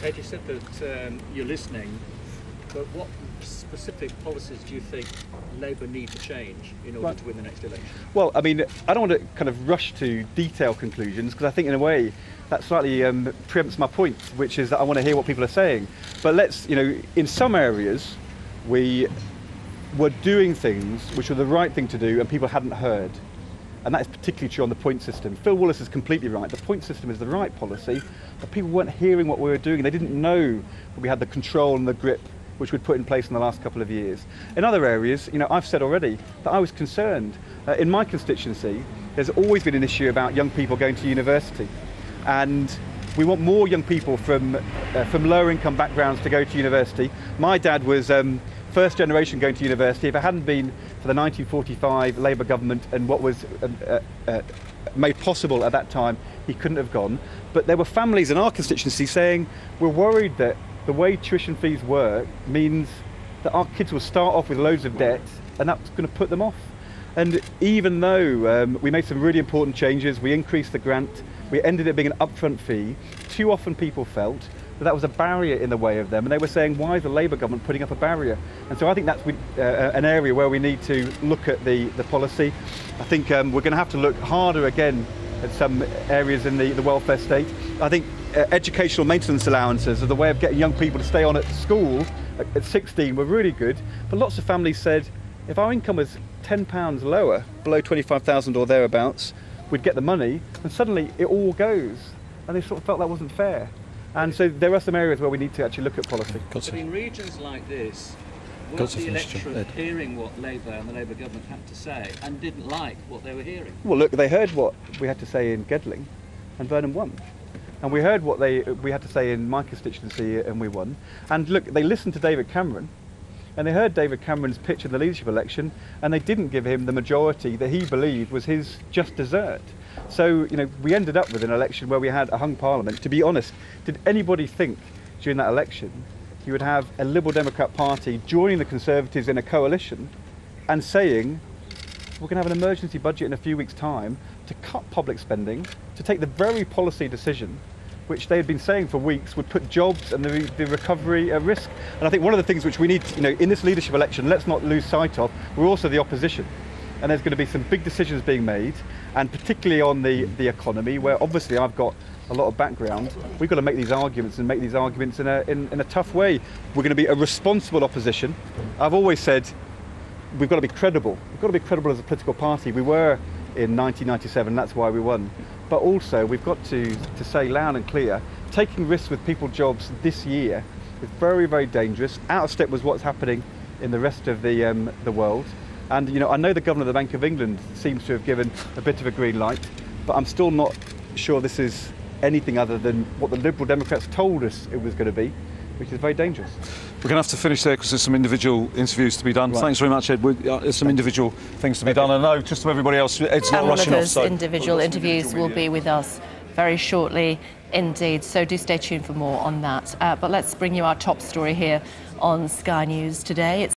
Ed, you said that you're listening, but what specific policies do you think Labour need to change in order to win the next election? Well, I mean, I don't want to kind of rush to detailed conclusions, because I think in a way that slightly preempts my point, which is that I want to hear what people are saying. But let's, in some areas we were doing things which were the right thing to do and people hadn't heard. And that is particularly true on the point system. Phil Wallace is completely right. The point system is the right policy, but people weren't hearing what we were doing. They didn't know that we had the control and the grip which we'd put in place in the last couple of years. In other areas, I've said already that I was concerned. In my constituency, there's always been an issue about young people going to university. And we want more young people from lower income backgrounds to go to university. My dad was first generation going to university. If it hadn't been for the 1945 Labour government and what was made possible at that time, he couldn't have gone. But there were families in our constituency saying, we're worried that the way tuition fees work means that our kids will start off with loads of debt and that's going to put them off. And even though we made some really important changes, we increased the grant, we ended it being an upfront fee, too often people felt that was a barrier in the way of them, and they were saying, why is the Labour government putting up a barrier? And so I think that's an area where we need to look at the policy. I think we're going to have to look harder again at some areas in the welfare state. I think educational maintenance allowances are the way of getting young people to stay on at school at 16 were really good, but lots of families said, if our income was £10 lower, below 25,000 or thereabouts, we'd get the money, and suddenly it all goes. And they sort of felt that wasn't fair. And so there are some areas where we need to actually look at policy. But in regions like this, weren't the electorate hearing what Labour and the Labour government had to say and didn't like what they were hearing? Well, look, they heard what we had to say in Gedling, and Burnham won. And we heard what we had to say in my constituency, and we won. And look, they listened to David Cameron, and they heard David Cameron's pitch in the leadership election, and they didn't give him the majority that he believed was his just desert. So, we ended up with an election where we had a hung parliament. To be honest, did anybody think during that election you would have a Liberal Democrat Party joining the Conservatives in a coalition and saying, we're going to have an emergency budget in a few weeks' time to cut public spending, to take the very policy decision which they had been saying for weeks would put jobs and the recovery at risk. And I think one of the things which we need, in this leadership election, let's not lose sight of, we're also the opposition. And there's going to be some big decisions being made, and particularly on the economy, where obviously I've got a lot of background. We've got to make these arguments and make these arguments in a tough way. We're going to be a responsible opposition. I've always said we've got to be credible. We've got to be credible as a political party. We were in 1997, that's why we won. But also we've got to say loud and clear, taking risks with people's jobs this year is very, very dangerous. Out of step with what's happening in the rest of the world. And I know the Governor of the Bank of England seems to have given a bit of a green light, but I'm still not sure this is anything other than what the Liberal Democrats told us it was going to be, which is very dangerous. We're going to have to finish there because there's some individual interviews to be done. Right. Thanks very much, Ed. There's some individual things to be done. I know, just to everybody else, Ed's not rushing off. So individual interviews will be with us very shortly indeed, so do stay tuned for more on that. But let's bring you our top story here on Sky News today.